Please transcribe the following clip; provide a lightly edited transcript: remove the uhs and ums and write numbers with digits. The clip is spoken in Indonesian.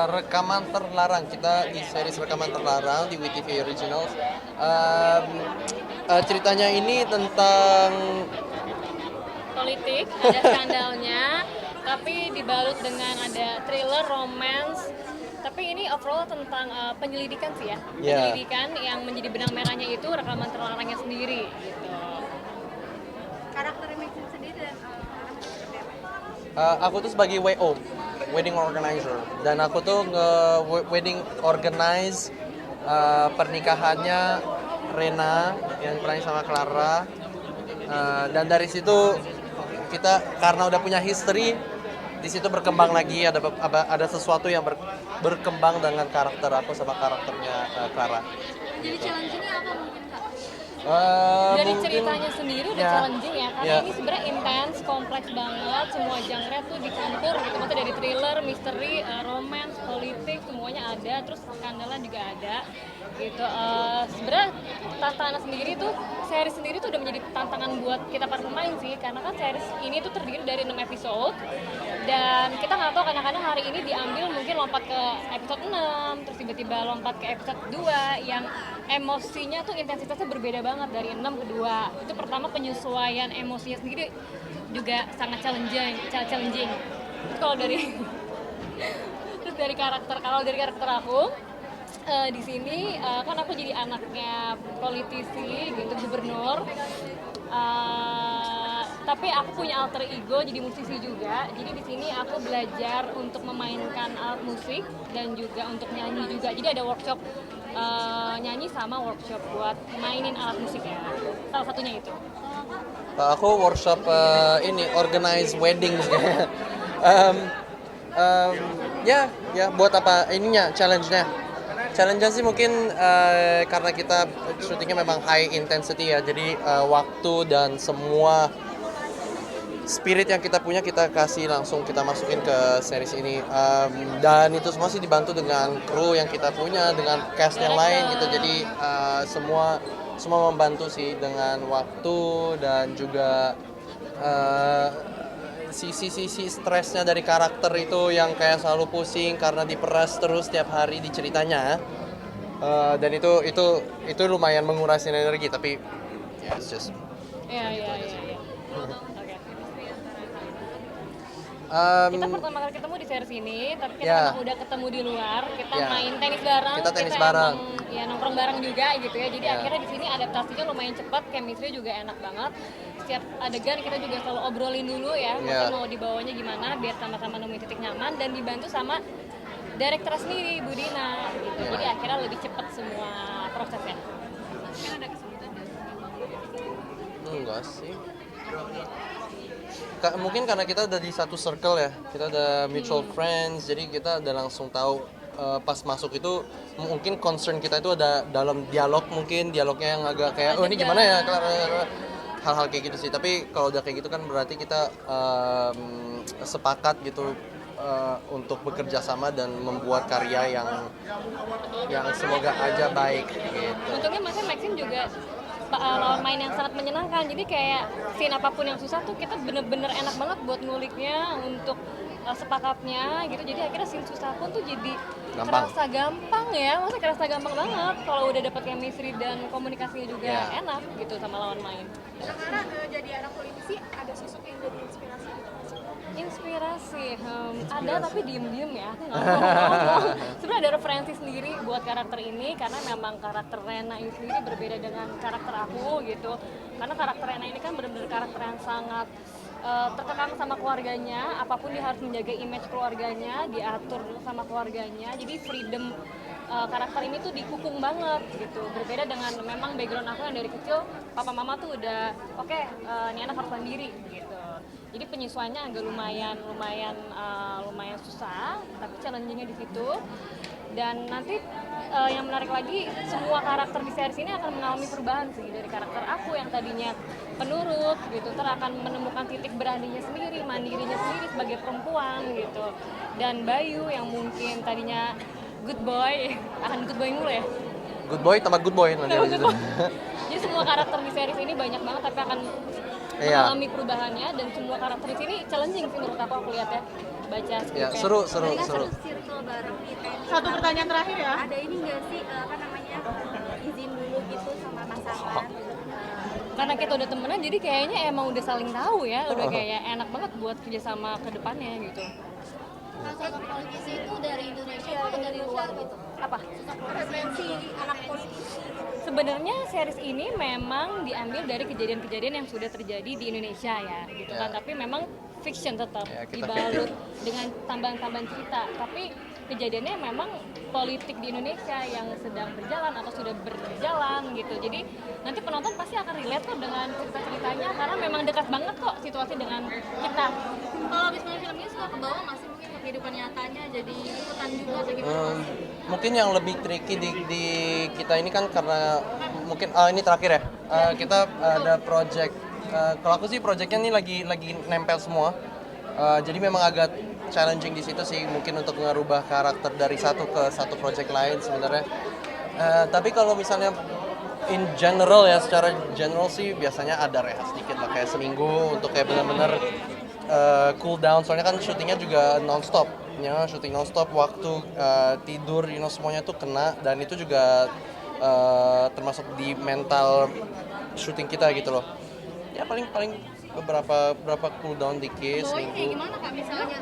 Rekaman Terlarang. Kita di series Rekaman Terlarang di WTV Originals. Em, Ceritanya ini tentang Politik, ada skandalnya, tapi dibalut dengan ada thriller, romance. Tapi ini overall tentang penyelidikan sih ya. ya Penyelidikan yang menjadi benang merahnya itu rekaman terlarangnya sendiri gitu. Karakter Maxim sendiri dan karakter seperti apa? aku tuh sebagai WO, wedding organizer, dan aku tuh wedding organize pernikahannya Rena yang pernah sama Clara. Dan dari situ kita karena udah punya history, di situ berkembang lagi ada sesuatu yang berkembang dengan karakter aku sama karakternya Clara. Jadi challenge-nya apa mungkin Kak? Dari Mungkin ceritanya sendiri udah ya, challenging ya, karena ya. ini sebenarnya intens, kompleks banget, semua genre tuh dicampur gitu. Maksudnya dari thriller, misteri, romance, politik, semuanya ada, terus skandalan juga ada gitu. Sebenarnya tantangan sendiri tuh, series sendiri tuh udah menjadi tantangan buat kita para pemain sih, karena kan series ini tuh terdiri dari 6 episode dan kita nggak tahu kadang-kadang hari ini diambil mungkin lompat ke episode 6, terus tiba-tiba lompat ke episode 2 yang emosinya tuh intensitasnya berbeda banget dari 6 ke 2. Itu pertama penyesuaian emosinya sendiri juga sangat challenging. Terus kalau dari terus dari karakter aku di sini kan aku jadi anaknya politisi gitu, gubernur. Tapi aku punya alter ego jadi musisi juga. Jadi di sini aku belajar untuk memainkan alat musik dan juga untuk nyanyi juga. Jadi ada workshop nyanyi sama workshop buat mainin alat musik ya. Salah satunya itu. Aku workshop ini organize wedding. Em, ya buat apa ininya challenge-nya? Challenge-nya sih mungkin karena kita syutingnya memang high intensity ya, jadi waktu dan semua spirit yang kita punya kita kasih langsung kita masukin ke series ini. Dan itu semua sih dibantu dengan kru yang kita punya, dengan cast yang lain gitu, jadi semua membantu sih dengan waktu dan juga eh, sisi stresnya dari karakter itu yang kayak selalu pusing karena diperas terus tiap hari di ceritanya. Dan itu lumayan menguras energi, tapi yeah, it's just Iya. Oke. Kita um, pertama kali ketemu di series ini, tapi kita Ya. memang udah ketemu di luar. Kita Ya. main tenis bareng. Kita tenis kita bareng. Emang, ya nongkrong bareng juga gitu ya. Jadi Ya. akhirnya di sini adaptasinya lumayan cepat, chemistry juga enak banget. Setiap adegan kita juga selalu obrolin dulu ya, maksudnya mau dibawanya gimana biar sama-sama nemuin titik nyaman dan dibantu sama direktur sendiri Bu Dina gitu. Ya. Jadi akhirnya lebih cepat semua prosesnya. Mungkin ada kesulitan dari Enggak sih. Mungkin karena kita udah di satu circle ya, kita udah mutual friends, jadi kita udah langsung tahu pas masuk itu mungkin concern kita itu ada dalam dialognya yang agak kayak oh ini gimana ya, hal-hal kayak gitu sih. Tapi kalau udah kayak gitu kan berarti kita sepakat gitu untuk bekerja sama dan membuat karya yang semoga aja baik gitu. Untungnya maksudnya Maxim juga lawan main yang sangat menyenangkan, jadi kayak scene apapun yang susah tuh kita bener-bener enak banget buat nguliknya untuk sepakatnya gitu. Jadi akhirnya scene susah pun tuh jadi Gampang. kerasa gampang ya, maksudnya kerasa gampang banget kalau udah dapet chemistry dan komunikasinya juga Ya. enak gitu sama lawan main. karena jadi anak politisi ada sosok yang jadi inspirasi gitu nggak sih? Inspirasi, ada tapi diem-diem ya, aku nggak mau ngomong. Sebenarnya ada referensi sendiri buat karakter ini karena memang karakter Rena ini sendiri berbeda dengan karakter aku gitu. Karena karakter Rena ini kan benar-benar karakter yang sangat terkekang sama keluarganya, apapun dia harus menjaga image keluarganya, diatur sama keluarganya. Jadi freedom karakter ini tuh dikukung banget gitu. Berbeda dengan memang background aku yang dari kecil papa mama tuh udah oke, ini anak harus mandiri gitu. Jadi penyesuaiannya agak lumayan susah, tapi challengingnya di situ. Dan nanti yang menarik lagi, semua karakter di series ini akan mengalami perubahan sih. Dari karakter aku yang tadinya penurut gitu, ntar akan menemukan titik beraninya sendiri, mandirinya sendiri sebagai perempuan gitu. Dan Bayu yang mungkin tadinya good boy, akan good boy mulu ya. Good boy tambah good boy nanti Tambah di good situ. boy. Jadi semua karakter di series ini banyak banget, tapi akan Iya. mengalami perubahannya, dan semua karakter di sini challenging sih menurut aku lihat ya, baca Ya, skripnya. seru. Tadi kan satu circle bareng nih Teh. Satu pertanyaan terakhir ya. Ada ini nggak sih apa namanya izin dulu gitu sama pasangan? Karena kita udah temenan jadi kayaknya emang udah saling tahu ya, udah kayak enak banget buat kerjasama ke depannya gitu. Nah, sosok politisi itu dari Indonesia atau dari luar gitu? Apa? Sosok referensi anak politisi. Sebenarnya series ini memang diambil dari kejadian-kejadian yang sudah terjadi di Indonesia ya, gitu kan. Ya. Tapi memang fiction tetap Ya, kita dibalut dengan tambahan-tambahan cerita. Tapi kejadiannya memang politik di Indonesia yang sedang berjalan atau sudah berjalan gitu. Jadi nanti penonton pasti akan relate kok dengan cerita-ceritanya karena memang dekat banget kok situasi dengan kita. Kalau habis main film ini suka ke bawah nggak sih mungkin ke kehidupan nyatanya jadi ikutan juga atau gimana? Mungkin yang lebih tricky di kita ini kan karena mungkin ini terakhir ya. Kita ada project. Kalau aku sih projectnya ini lagi nempel semua. Jadi memang agak challenging di situ sih mungkin untuk ngerubah karakter dari satu ke satu project lain sebenarnya. Tapi kalau misalnya in general ya, secara general sih biasanya ada rehat sedikit lah kayak seminggu untuk kayak benar-benar cool down, soalnya kan syutingnya juga nonstop ya, syuting nonstop, waktu tidur semuanya tuh kena, dan itu juga termasuk di mental syuting kita gitu loh ya. Paling beberapa cool down dikit Bawahnya kayak seminggu. gimana Kak misalnya?